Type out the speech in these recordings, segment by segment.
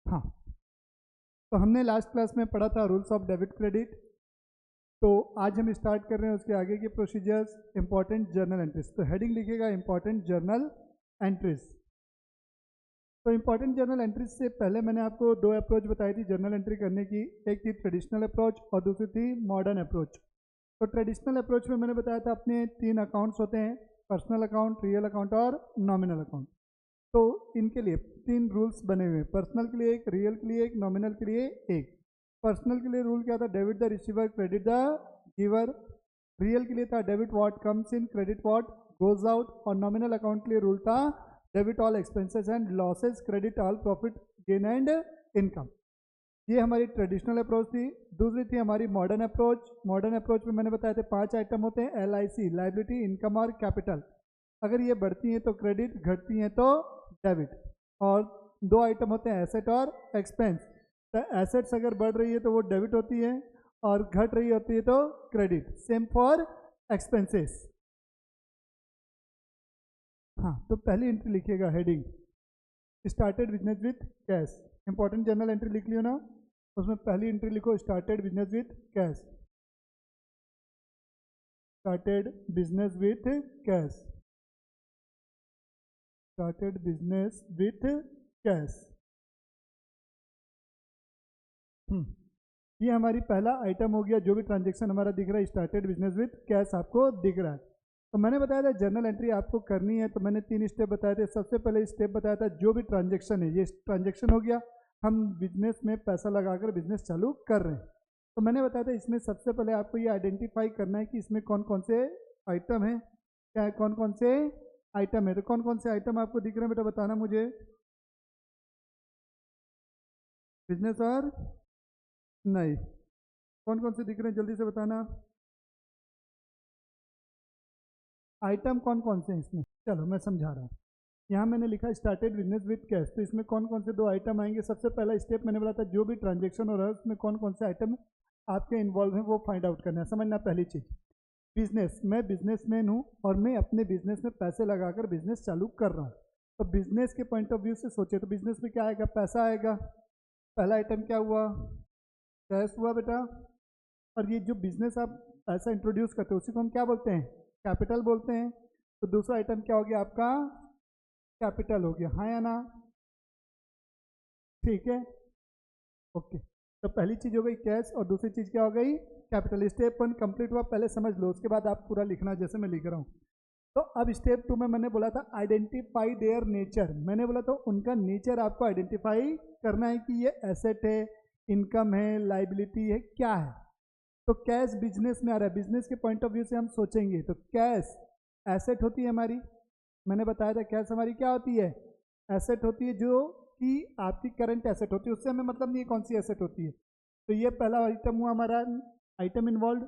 हाँ, तो हमने लास्ट क्लास में पढ़ा था रूल्स ऑफ डेबिट क्रेडिट। तो आज हम स्टार्ट कर रहे हैं उसके आगे के प्रोसीजर्स, इंपॉर्टेंट जर्नल एंट्रीज। तो हेडिंग लिखेगा इंपॉर्टेंट जर्नल एंट्रीज। तो इंपॉर्टेंट जर्नल एंट्रीज से पहले मैंने आपको दो अप्रोच बताई थी जर्नल एंट्री करने की। एक थी ट्रेडिशनल अप्रोच और दूसरी थी मॉडर्न अप्रोच। तो ट्रेडिशनल अप्रोच में मैंने बताया था अपने तीन अकाउंट्स होते हैं, पर्सनल अकाउंट, रियल अकाउंट और नॉमिनल अकाउंट। तो इनके लिए तीन रूल्स बने हुए हैं, पर्सनल के लिए एक, रियल के लिए एक, नॉमिनल के लिए एक। पर्सनल के लिए रूल क्या था? Debit the receiver, credit the giver. Real के लिए था debit what comes in, credit what goes out. और नॉमिनल अकाउंट के लिए रूल था debit all expenses and losses, credit all profit gain and income. ये हमारी ट्रेडिशनल अप्रोच थी। दूसरी थी हमारी मॉडर्न अप्रोच। मॉडर्न अप्रोच में मैंने बताया था 5 आइटम होते हैं, LIC, लाइबिलिटी, इनकम और कैपिटल। अगर ये बढ़ती हैं तो क्रेडिट, घटती हैं तो डेबिट। और 2 आइटम होते हैं एसेट और एक्सपेंस। तो एसेट्स अगर बढ़ रही है तो वो डेबिट होती है और घट रही होती है तो क्रेडिट। Same for expenses. हाँ, तो पहली एंट्री लिखिएगा heading started business with cash. Important journal entry लिख लियो ना, उसमें पहली एंट्री लिखो started business with cash. Started business with cash. Started business with cash. ये हमारी पहला आइटम हो गया। जो भी ट्रांजेक्शन हमारा दिख रहा है स्टार्टेड बिजनेस विथ कैश आपको दिख रहा है। तो मैंने बताया था जर्नल एंट्री आपको करनी है, तो मैंने 3 स्टेप बताए थे। सबसे पहले स्टेप बताया था जो भी ट्रांजेक्शन है, ये ट्रांजेक्शन हो गया, हम बिजनेस में पैसा लगाकर बिजनेस चालू कर रहे हैं। तो मैंने बताया था इसमें सबसे पहले आपको ये आइडेंटिफाई करना है कि इसमें कौन कौन से आइटम है, क्या कौन कौन से आइटम है। तो कौन कौन से आइटम आपको दिख रहे हैं बेटा, बताना मुझे। बिजनेस और नहीं, कौन कौन से दिख रहे हैं जल्दी से बताना। आइटम कौन कौन से हैं इसमें, चलो मैं समझा रहा हूँ। यहाँ मैंने लिखा स्टार्टेड बिजनेस विथ कैश। तो इसमें कौन कौन से 2 आइटम आएंगे। सबसे पहला स्टेप मैंने बोला था जो भी ट्रांजेक्शन हो रहा है उसमें कौन कौन से आइटम आपके इन्वॉल्व हैं वो फाइंड आउट करना है। समझना पहली चीज़, बिजनेस, मैं बिजनेसमैन हूँ और मैं अपने बिजनेस में पैसे लगाकर बिजनेस चालू कर रहा हूँ। तो बिजनेस के पॉइंट ऑफ व्यू से सोचे तो बिजनेस में क्या आएगा? पैसा आएगा। पहला आइटम क्या हुआ? कैश हुआ बेटा। और ये जो बिजनेस आप पैसा इंट्रोड्यूस करते हो उसी को हम क्या बोलते हैं? कैपिटल बोलते हैं। तो दूसरा आइटम क्या हो गया आपका? कैपिटल हो गया, हाँ या ना? ठीक है, ओके। तो पहली चीज हो गई कैश और दूसरी चीज क्या हो गई? कैपिटल। स्टेप 1 कंप्लीट हुआ, पहले समझ लो, उसके बाद आप पूरा लिखना जैसे मैं लिख रहा हूँ। तो अब स्टेप 2 में मैंने बोला था आइडेंटिफाई देयर नेचर। मैंने बोला था उनका नेचर आपको आइडेंटिफाई करना है कि ये एसेट है, इनकम है, लाइबिलिटी है, क्या है। तो कैश बिजनेस में आ रहा है, बिजनेस के पॉइंट ऑफ व्यू से हम सोचेंगे तो कैश एसेट होती है हमारी। मैंने बताया था कैश हमारी क्या होती है? एसेट होती है, जो कि आपकी करंट एसेट होती है, उससे हमें मतलब नहीं है कौन सी एसेट होती है। तो ये पहला आइटम हुआ हमारा, आइटम इन्वॉल्व।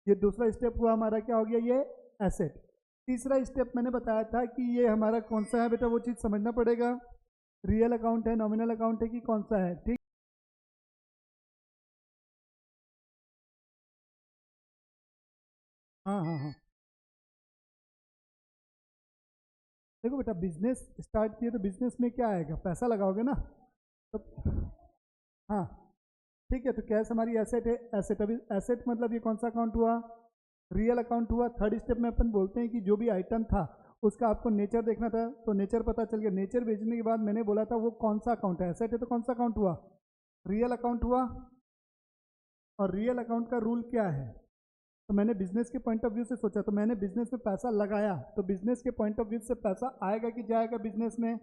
ये दूसरा स्टेप हुआ हमारा, क्या हो गया? ये एसेट। तीसरा स्टेप मैंने बताया था कि ये हमारा कौन सा है बेटा, वो चीज़ समझना पड़ेगा। रियल अकाउंट है, नॉमिनल अकाउंट है कि कौन सा है, ठीक। हाँ हाँ हाँ, देखो बेटा बिजनेस स्टार्ट किए तो बिजनेस में क्या आएगा? पैसा लगाओगे ना। तो हाँ, ठीक है। तो कैश हमारी एसेट है, एसेट। अभी एसेट मतलब ये कौन सा अकाउंट हुआ? रियल अकाउंट हुआ। थर्ड स्टेप में अपन बोलते हैं कि जो भी आइटम था उसका आपको नेचर देखना था, तो नेचर पता चल गया। नेचर भेजने के बाद मैंने बोला था वो कौन सा अकाउंट है, एसेट है तो कौन सा अकाउंट हुआ? रियल अकाउंट हुआ। और रियल अकाउंट का रूल क्या है? तो मैंने बिजनेस के पॉइंट ऑफ व्यू से सोचा, तो मैंने बिजनेस में पैसा लगाया, तो बिजनेस के पॉइंट ऑफ व्यू से पैसा आएगा कि जाएगा? बिजनेस में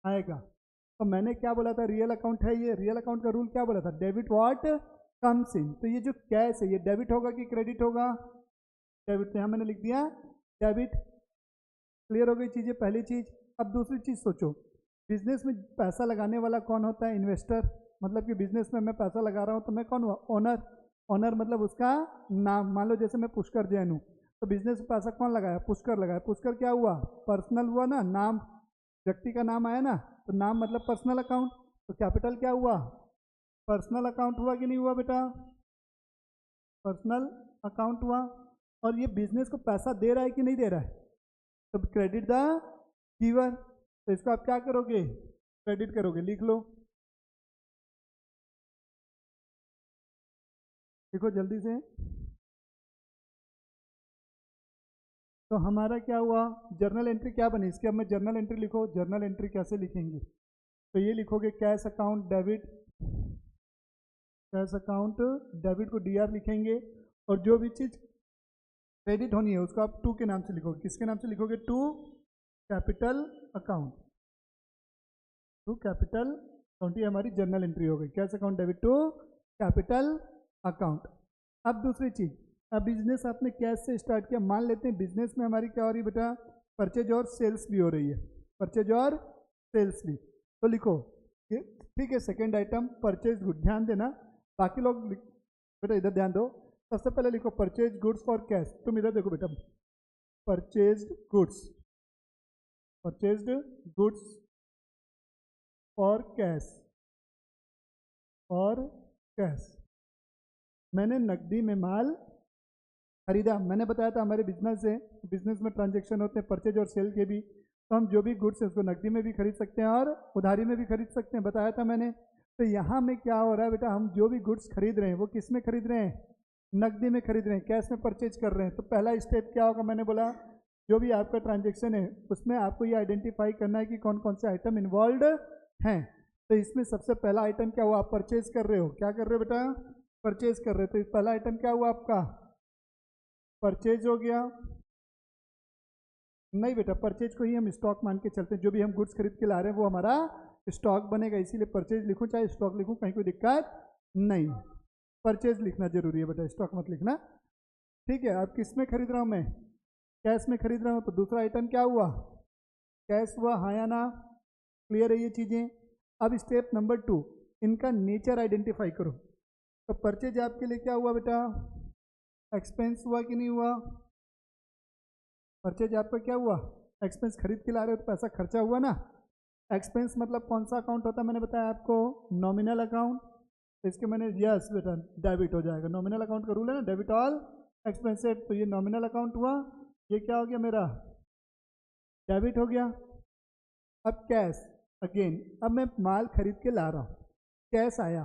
आएगा। तो मैंने क्या बोला था? रियल अकाउंट है ये। रियल अकाउंट का रूल क्या बोला था? Debit what comes in. तो ये जो कैश है ये डेबिट होगा कि क्रेडिट होगा? डेबिट। तो यहाँ मैंने लिख दिया डेबिट। क्लियर हो गई चीज़ें, पहली चीज़। अब दूसरी चीज़ सोचो, बिजनेस में पैसा लगाने वाला कौन होता है? इन्वेस्टर। मतलब कि बिजनेस में मैं पैसा लगा रहा हूँ तो मैं कौन हुआ? ओनर। ओनर मतलब उसका नाम, मान लो जैसे मैं पुष्कर जैन हूँ, तो बिजनेस में पैसा कौन लगाया? पुष्कर लगाया। पुष्कर क्या हुआ? पर्सनल हुआ ना, नाम, व्यक्ति का नाम आया ना, तो नाम मतलब पर्सनल अकाउंट। तो कैपिटल क्या हुआ? पर्सनल अकाउंट हुआ कि नहीं हुआ बेटा? पर्सनल अकाउंट हुआ। और ये बिजनेस को पैसा दे रहा है कि नहीं दे रहा है? तो क्रेडिट द गिवर। तो इसको आप क्या करोगे? क्रेडिट करोगे, लिख लो। देखो जल्दी से। तो हमारा क्या हुआ, जर्नल एंट्री क्या बनी इसकी। अब मैं जर्नल एंट्री लिखो, जर्नल एंट्री कैसे लिखेंगे, तो ये लिखोगे cash account debit, cash account debit को डीआर लिखेंगे, और जो भी चीज़ क्रेडिट होनी है उसको आप टू के नाम से लिखोगे। किसके नाम से लिखोगे, to capital account, to capital account. ये हमारी जर्नल एंट्री हो गई, cash account debit to capital account. अब दूसरी चीज़, अब बिजनेस आपने कैश से स्टार्ट किया, मान लेते हैं बिजनेस में हमारी क्या हो रही है बेटा, परचेज और सेल्स भी हो रही है, परचेज और सेल्स भी। तो लिखो ये, ठीक है, सेकेंड आइटम परचेज गुड, ध्यान देना बाकी लोग बेटा इधर ध्यान दो। सबसे पहले लिखो परचेज गुड्स फॉर कैश, तुम इधर देखो बेटा, purchased goods, purchased goods for cash, और कैश, मैंने नकदी में माल खरीदा। मैंने बताया था हमारे बिजनेस है, बिजनेस में ट्रांजैक्शन होते हैं परचेज और सेल के भी, तो हम जो भी गुड्स है उसको नकदी में भी खरीद सकते हैं और उधारी में भी खरीद सकते हैं, बताया था मैंने। तो यहाँ में क्या हो रहा है बेटा, हम जो भी गुड्स खरीद रहे हैं वो किस में खरीद रहे हैं, नकदी में खरीद रहे हैं, कैश में परचेज कर रहे हैं। तो पहला स्टेप क्या होगा, मैंने बोला जो भी आपका ट्रांजेक्शन है उसमें आपको ये आइडेंटिफाई करना है कि कौन कौन से आइटम इन्वॉल्व हैं। तो इसमें सबसे पहला आइटम क्या हुआ, आप परचेज कर रहे हो, क्या कर रहे हो बेटा, परचेज कर रहे हो। तो पहला आइटम क्या हुआ आपका, परचेज हो गया। नहीं बेटा, परचेज को ही हम स्टॉक मान के चलते हैं, जो भी हम गुड्स खरीद के ला रहे हैं वो हमारा स्टॉक बनेगा, इसीलिए परचेज लिखूं चाहे स्टॉक लिखूं कहीं कोई दिक्कत नहीं, परचेज लिखना जरूरी है बेटा, स्टॉक मत लिखना। ठीक है, अब किस में खरीद रहा हूं मैं, कैश में खरीद रहा हूं। तो दूसरा आइटम क्या हुआ, कैश हुआ, हाँ या ना, क्लियर है ये चीजें। अब स्टेप नंबर 2, इनका नेचर आइडेंटिफाई करो। तो परचेज आपके लिए क्या हुआ बेटा, एक्सपेंस हुआ कि नहीं हुआ, परचेज आपका क्या हुआ, एक्सपेंस, खरीद के ला रहे हो तो पैसा खर्चा हुआ ना। एक्सपेंस मतलब कौन सा अकाउंट होता है, मैंने बताया आपको, नॉमिनल अकाउंट। इसके मैंने यस बेटा डेबिट हो जाएगा, नॉमिनल अकाउंट का रूल है ना, डेबिट ऑल एक्सपेंसेड। तो ये नॉमिनल अकाउंट हुआ, ये क्या हो गया मेरा, डेबिट हो गया। अब कैश अगेन, अब मैं माल खरीद के ला रहा हूँ, कैश आया,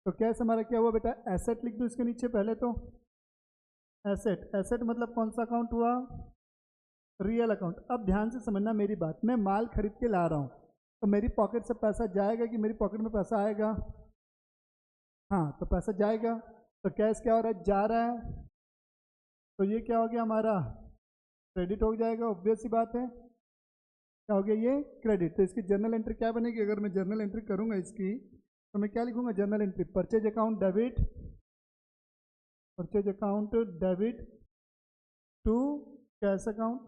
तो कैश हमारा क्या हुआ बेटा, एसेट लिख दो इसके नीचे पहले तो, एसेट, एसेट मतलब कौन सा अकाउंट हुआ, रियल अकाउंट। अब ध्यान से समझना मेरी बात, मैं माल खरीद के ला रहा हूँ तो मेरी पॉकेट से पैसा जाएगा कि मेरी पॉकेट में पैसा आएगा, हाँ तो पैसा जाएगा। तो कैश क्या हो रहा है, जा रहा है, तो ये क्या हो गया हमारा, क्रेडिट हो जाएगा, ऑब्वियस सी बात है, क्या हो गया ये, क्रेडिट। तो इसकी जर्नल एंट्री क्या बनेगी, अगर मैं जर्नल एंट्री करूँगा इसकी तो मैं क्या लिखूंगा, journal entry purchase account debit, purchase account debit to cash account,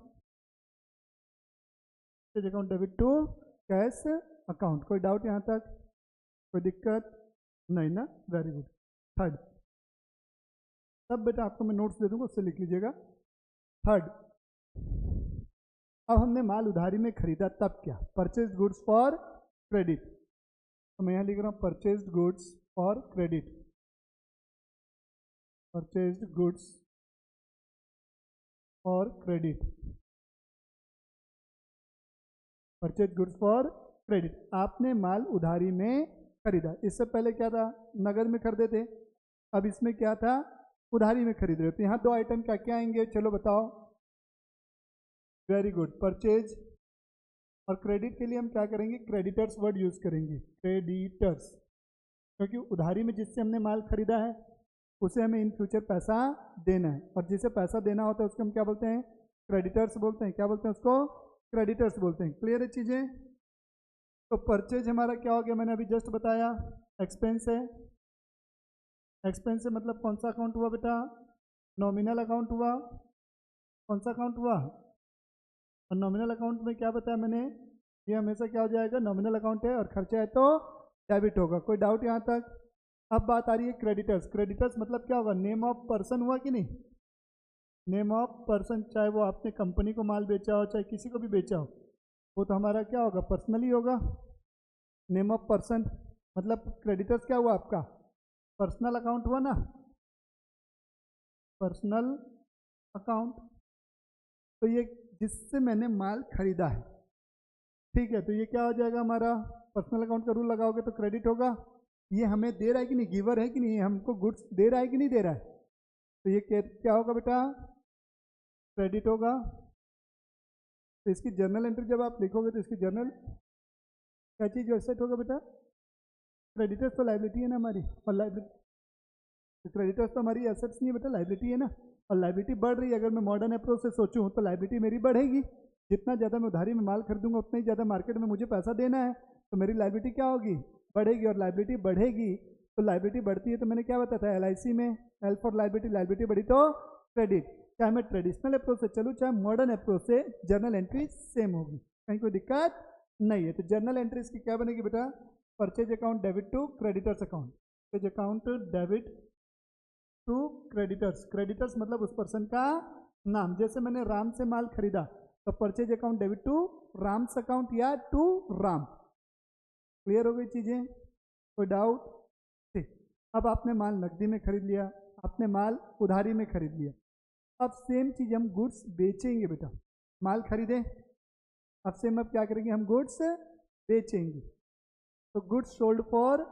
purchase account debit to cash account. कोई डाउट यहाँ तक, कोई दिक्कत नहीं ना, वेरी गुड। थर्ड, तब बेटा आपको मैं नोट्स दे दूंगा उससे लिख लीजिएगा। थर्ड, अब हमने माल उधारी में खरीदा तब क्या, परचेज गुड्स फॉर क्रेडिट। तो मैं यहाँ लिख रहा हूँ purchase goods for credit, purchase goods for credit, purchase goods for credit. आपने माल उधारी में खरीदा, इससे पहले क्या था, नगद में खरीदे थे, अब इसमें क्या था, उधारी में खरीद रहे हो। तो यहाँ दो आइटम क्या क्या आएंगे, चलो बताओ, वेरी गुड, परचेज और क्रेडिट के लिए हम क्या करेंगे, क्रेडिटर्स वर्ड यूज करेंगे, क्रेडिटर्स, क्योंकि उधारी में जिससे हमने माल खरीदा है उसे हमें इन फ्यूचर पैसा देना है, और जिसे पैसा देना होता है उसको हम क्या बोलते हैं, क्रेडिटर्स बोलते हैं, क्या बोलते हैं उसको, क्रेडिटर्स बोलते हैं। क्लियर है चीजें। तो परचेज हमारा क्या हो गया, मैंने अभी जस्ट बताया, एक्सपेंस है, एक्सपेंस है मतलब कौन सा अकाउंट हुआ बेटा, नॉमिनल अकाउंट हुआ, कौन सा अकाउंट हुआ, और नॉमिनल अकाउंट में क्या बताया मैंने, ये हमेशा क्या हो जाएगा, नॉमिनल अकाउंट है और खर्चा है तो डेबिट होगा। कोई डाउट यहाँ तक। अब बात आ रही है क्रेडिटर्स, क्रेडिटर्स मतलब क्या होगा, नेम ऑफ पर्सन हुआ कि नहीं, नेम ऑफ पर्सन, चाहे वो आपने कंपनी को माल बेचा हो चाहे किसी को भी बेचा हो, वो तो हमारा क्या होगा, पर्सनली होगा, नेम ऑफ पर्सन। मतलब क्रेडिटर्स क्या हुआ आपका, पर्सनल अकाउंट हुआ ना, पर्सनल अकाउंट। तो ये जिससे मैंने माल खरीदा है, ठीक है, तो ये क्या हो जाएगा हमारा, पर्सनल अकाउंट का रूल लगाओगे तो क्रेडिट होगा, ये हमें दे रहा है कि नहीं, गिवर है कि नहीं, हमको गुड्स दे रहा है कि नहीं दे रहा है, तो ये क्या होगा बेटा, क्रेडिट होगा। तो इसकी जर्नल एंट्री जब आप लिखोगे तो इसकी जर्नल क्या चीज़ एसेट होगा बेटा, क्रेडिटर्स तो लाइबिलिटी है ना हमारी, और लाइबिलिटी क्रेडिटर्स तो हमारी एसेट्स नहीं है बेटा, लाइबिलिटी है ना, और लाइबिलिटी बढ़ रही है। अगर मैं मॉडर्न अप्रोच से सोचूं तो लाइबिलिटी मेरी बढ़ेगी, जितना ज़्यादा मैं उधारी में माल खरीदूंगा उतना ही ज़्यादा मार्केट में मुझे पैसा देना है, तो मेरी लाइबिलिटी क्या होगी, बढ़ेगी। और लाइबिलिटी बढ़ेगी तो लाइबिलिटी बढ़ती है तो मैंने क्या बताया था, LIC में एल फॉर लाइबिलिटी, लाइबिलिटी बढ़ी तो क्रेडिट। चाहे मैं ट्रेडिशनल अप्रोच से चलूँ चाहे मॉडर्न अप्रोच से, जर्नल एंट्री सेम होगी, कहीं कोई दिक्कत नहीं है। तो जर्नल एंट्रीज की क्या बनेगी बेटा, purchase account debit to creditors account, purchase account debit to creditors, creditors मतलब उस पर्सन का नाम, जैसे मैंने राम से माल खरीदा तो purchase account debit to Ram's account या टू राम। क्लियर हो गई चीजें, कोई डाउट, ठीक। अब आपने माल नकदी में खरीद लिया, आपने माल उधारी में खरीद लिया, अब सेम चीज हम गुड्स बेचेंगे बेटा, माल खरीदे, अब सेम अब क्या करेंगे, हम गुड्स बेचेंगे, तो गुड्स सोल्ड फॉर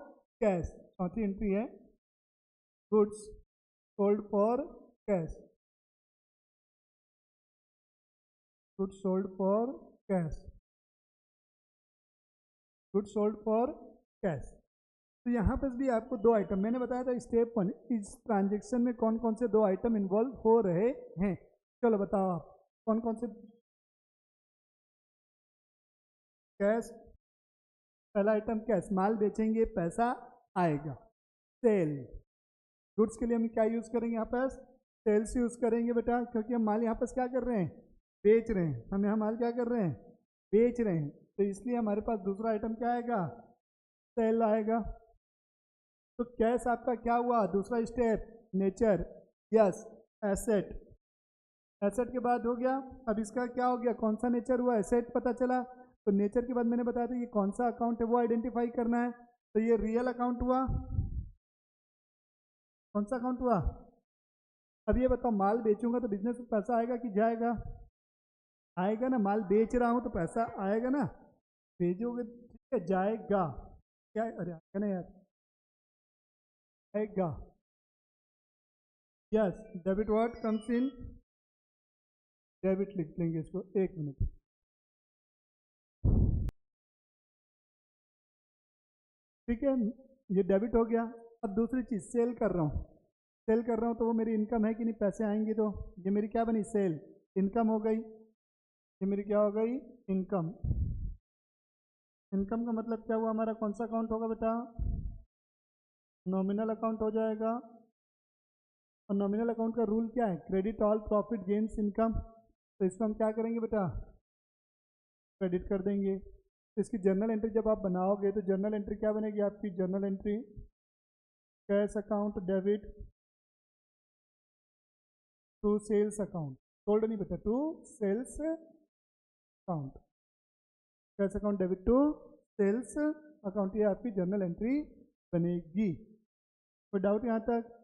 कैश, चौथी एंट्री है goods sold for cash, goods sold for cash, goods sold for cash. तो यहाँ पर भी आपको दो आइटम मैंने बताया था, स्टेप 1 इस ट्रांजेक्शन में कौन कौन से दो आइटम इन्वॉल्व हो रहे हैं, चलो बताओ आप कौन कौन से। कैश, पहला आइटम कैश, माल बेचेंगे पैसा आएगा। सेल, गुड्स के लिए हम क्या यूज करेंगे, यहाँ पर सेल्स यूज करेंगे बेटा, क्योंकि हम माल यहाँ पर क्या कर रहे हैं, बेच रहे हैं, हम यहाँ माल क्या कर रहे हैं, बेच रहे हैं, तो इसलिए हमारे पास दूसरा आइटम क्या आएगा, सेल आएगा। तो कैश आपका क्या हुआ, दूसरा step, nature, yes asset, asset के बाद हो गया, अब इसका क्या हो गया, कौन सा नेचर हुआ, एसेट पता चला, तो नेचर के बाद मैंने बताया था ये कौन सा अकाउंट है वो आइडेंटिफाई करना है, तो ये रियल अकाउंट हुआ, कौन सा अकाउंट हुआ। अब ये बताओ माल बेचूंगा तो बिजनेस में पैसा आएगा कि जाएगा, आएगा ना, माल बेच रहा हूँ तो पैसा आएगा ना, भेजोगे ठीक है, जाएगा क्या, अरे आएगा ना यार, आएगा, yes debit what comes in, debit लिख लेंगे इसको, एक मिनट, ठीक है, ये डेबिट हो गया। अब दूसरी चीज़, सेल कर रहा हूँ, सेल कर रहा हूँ तो वो मेरी इनकम है कि नहीं, पैसे आएंगे, तो ये मेरी क्या बनी, सेल, इनकम हो गई, ये मेरी क्या हो गई, इनकम। इनकम का मतलब क्या हुआ, हमारा कौन सा अकाउंट होगा बेटा, नॉमिनल अकाउंट हो जाएगा, और नॉमिनल अकाउंट का रूल क्या है, credit all profit gains income, तो इसको हम क्या करेंगे बेटा, क्रेडिट कर देंगे। तो इसकी जर्नल एंट्री जब आप बनाओगे तो जर्नल एंट्री क्या बनेगी आपकी, journal entry cash account debit to sales account, sold नहीं बेटा, to sales account, cash account debit to sales account, ये आपकी जर्नल एंट्री बनेगी। कोई डाउट यहाँ तक।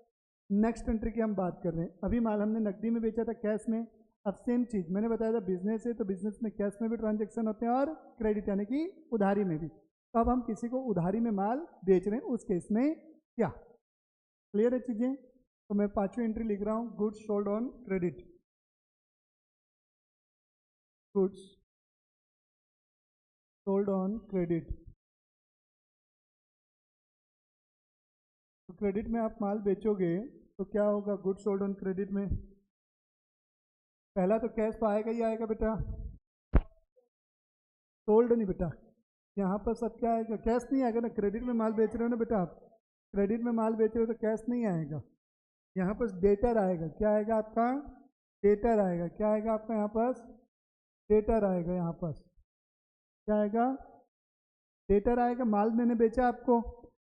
नेक्स्ट एंट्री की हम बात कर रहे हैं, अभी माल हमने नकदी में बेचा था कैश में, अब सेम चीज़ मैंने बताया था बिजनेस है तो बिजनेस में कैश में भी ट्रांजेक्शन होते हैं और क्रेडिट यानी कि उधारी में भी, तो अब हम किसी को उधारी में माल बेच रहे हैं उस केस में क्या, क्लियर है चीज़ें। तो मैं पांचवी एंट्री लिख रहा हूँ, goods sold on credit, goods sold on credit. तो क्रेडिट में आप माल बेचोगे तो क्या होगा, गुड्स सोल्ड ऑन क्रेडिट में पहला तो कैश तो आएगा ही आएगा बेटा, सोल्ड नहीं बेटा, यहाँ पर सब क्या आएगा, कैश नहीं आएगा ना, क्रेडिट में माल बेच रहे हो ना बेटा आप, क्रेडिट में माल बेच रहे हो तो कैश नहीं आएगा, यहाँ पर डेटर आएगा, क्या आएगा आपका, डेटर आएगा, क्या आएगा आपका यहाँ पास, डेटर आएगा, यहाँ पास क्या आएगा, डेटर आएगा। माल मैंने बेचा आपको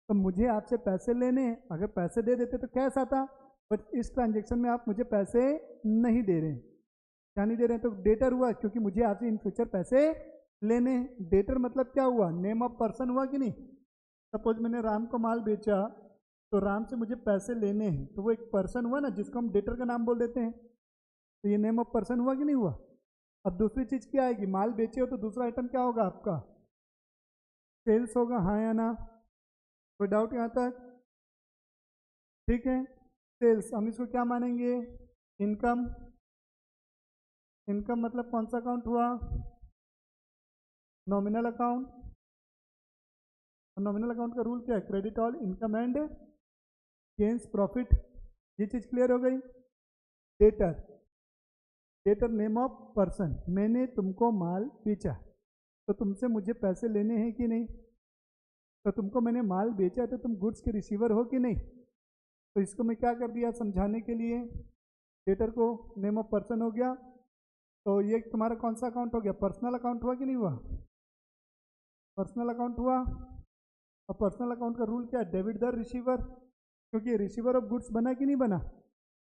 तो मुझे आपसे पैसे लेने, अगर पैसे दे देते तो कैश आता, बट इस ट्रांजेक्शन में आप मुझे पैसे नहीं दे रहे हैं, क्या नहीं दे रहे हैं, तो डेटर हुआ, क्योंकि मुझे आपसे इन फ्यूचर पैसे लेने। डेटर मतलब क्या हुआ, नेम ऑफ पर्सन हुआ कि नहीं, सपोज मैंने राम को माल बेचा तो राम से मुझे पैसे लेने हैं, तो वो एक पर्सन हुआ ना जिसको हम डेटर का नाम बोल देते हैं, तो ये नेम ऑफ पर्सन हुआ कि नहीं हुआ। अब दूसरी चीज़ क्या आएगी, माल बेचे हो तो दूसरा आइटम क्या होगा आपका, सेल्स होगा, हाँ या ना, कोई डाउट यहाँ तक? ठीक है। सेल्स हम इसको क्या मानेंगे? इनकम। इनकम मतलब कौन सा अकाउंट हुआ? Nominal account. नॉमिनल अकाउंट का रूल क्या है? Credit all income and gains profit. ये चीज़ क्लियर हो गई। Debtor. Debtor name of person. मैंने तुमको माल बेचा तो तुमसे मुझे पैसे लेने हैं कि नहीं? तो तुमको मैंने माल बेचा तो तुम गुड्स के रिसीवर हो कि नहीं? तो इसको मैं क्या कर दिया समझाने के लिए, डेटर को नेम ऑफ पर्सन हो गया। तो ये तुम्हारा कौन सा अकाउंट हो गया? पर्सनल अकाउंट हुआ कि नहीं हुआ? पर्सनल अकाउंट हुआ। और पर्सनल अकाउंट का रूल क्या है? डेबिट द रिसीवर, क्योंकि रिसीवर ऑफ गुड्स बना कि नहीं बना।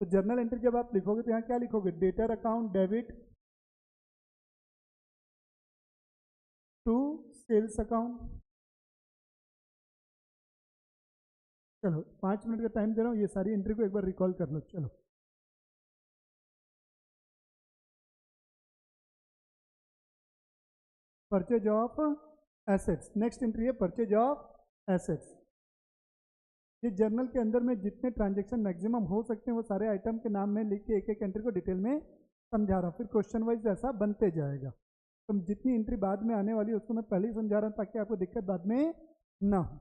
तो जर्नल एंट्री जब आप लिखोगे तो यहाँ क्या लिखोगे? Debtor account debit to sales account. चलो 5 मिनट का टाइम दे रहा हूँ, ये सारी एंट्री को एक बार रिकॉल कर लो। चलो purchase of assets, next entry है परचेज ऑफ एसेट्स। ये जर्नल के अंदर में जितने ट्रांजेक्शन मैक्सिमम हो सकते हैं वो सारे आइटम के नाम में लिख के एक एक एंट्री को डिटेल में समझा रहा हूँ, फिर क्वेश्चन वाइज ऐसा बनते जाएगा। तो जितनी एंट्री बाद में आने वाली है उसको मैं पहले ही समझा रहा हूँ ताकि आपको दिक्कत बाद में ना हो।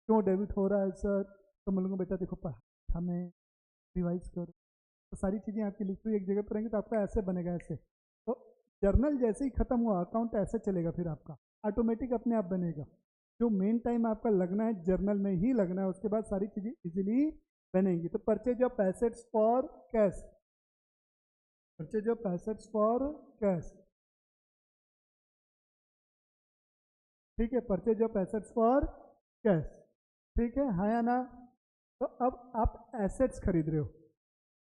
क्यों डेबिट हो रहा है सर? तो मैं बोलूँगा बेटा देखो पढ़ा हमें रिवाइज करो, तो सारी चीज़ें आपकी लिखी हुई एक जगह पर रहेंगी तो आपका ऐसे बनेगा ऐसे। तो जर्नल जैसे ही खत्म हुआ अकाउंट ऐसे चलेगा, फिर आपका ऑटोमेटिक अपने आप बनेगा। जो मेन टाइम आपका लगना है जर्नल में ही लगना है, उसके बाद सारी चीज़ें इजीली बनेंगी। तो purchase of assets for cash, purchase of assets for cash, ठीक है, purchase of assets for cash, ठीक है, हाँ या ना? तो अब आप एसेट्स खरीद रहे हो।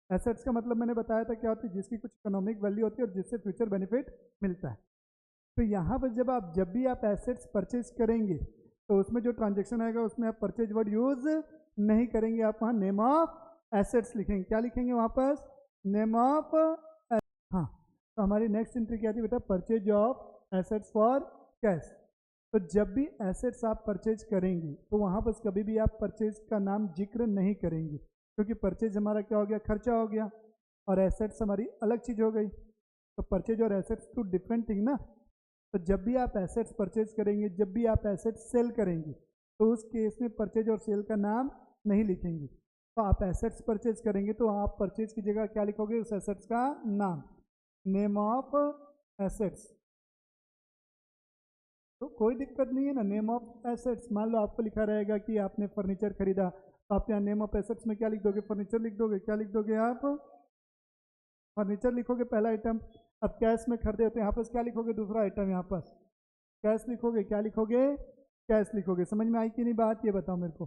एसेट्स का मतलब मैंने बताया था क्या होती है? जिसकी कुछ इकोनॉमिक वैल्यू होती है और जिससे फ्यूचर बेनिफिट मिलता है। तो यहाँ पर जब भी आप एसेट्स परचेज करेंगे तो उसमें जो ट्रांजेक्शन आएगा उसमें आप परचेज वर्ड यूज नहीं करेंगे, आप वहाँ नेम ऑफ एसेट्स लिखेंगे। क्या लिखेंगे वहाँ पर? Name of. हाँ, तो हमारी नेक्स्ट एंट्री क्या थी बेटा? Purchase of assets for cash. तो जब भी एसेट्स आप परचेज करेंगे तो वहाँ पर कभी भी आप परचेज का नाम जिक्र नहीं करेंगे, क्योंकि परचेज हमारा क्या हो गया? खर्चा हो गया, और एसेट्स हमारी अलग चीज़ हो गई। तो परचेज और एसेट्स टू डिफरेंट थिंग ना। तो जब भी आप एसेट्स परचेज करेंगे, जब भी आप एसेट्स सेल करेंगे, तो उस केस में परचेज और सेल का नाम नहीं लिखेंगे। तो आप एसेट्स परचेज करेंगे तो आप परचेज की जगह क्या लिखोगे? उस एसेट्स का नाम, नेम ऑफ एसेट्स। तो कोई दिक्कत नहीं है ना, नेम ऑफ एसेट्स। मान लो आपको लिखा रहेगा कि आपने फर्नीचर खरीदा, तो आप यहाँ नेम ऑफ एसेट्स में क्या लिख दोगे? फर्नीचर लिख दोगे। क्या लिख दोगे आप? फर्नीचर लिखोगे पहला आइटम। अब कैश में खरीदे हो तो यहाँ पर क्या लिखोगे? दूसरा आइटम यहाँ पर कैश लिखोगे। क्या लिखोगे? कैश लिखोगे। समझ में आई कि नहीं बात? ये बताओ मेरे को।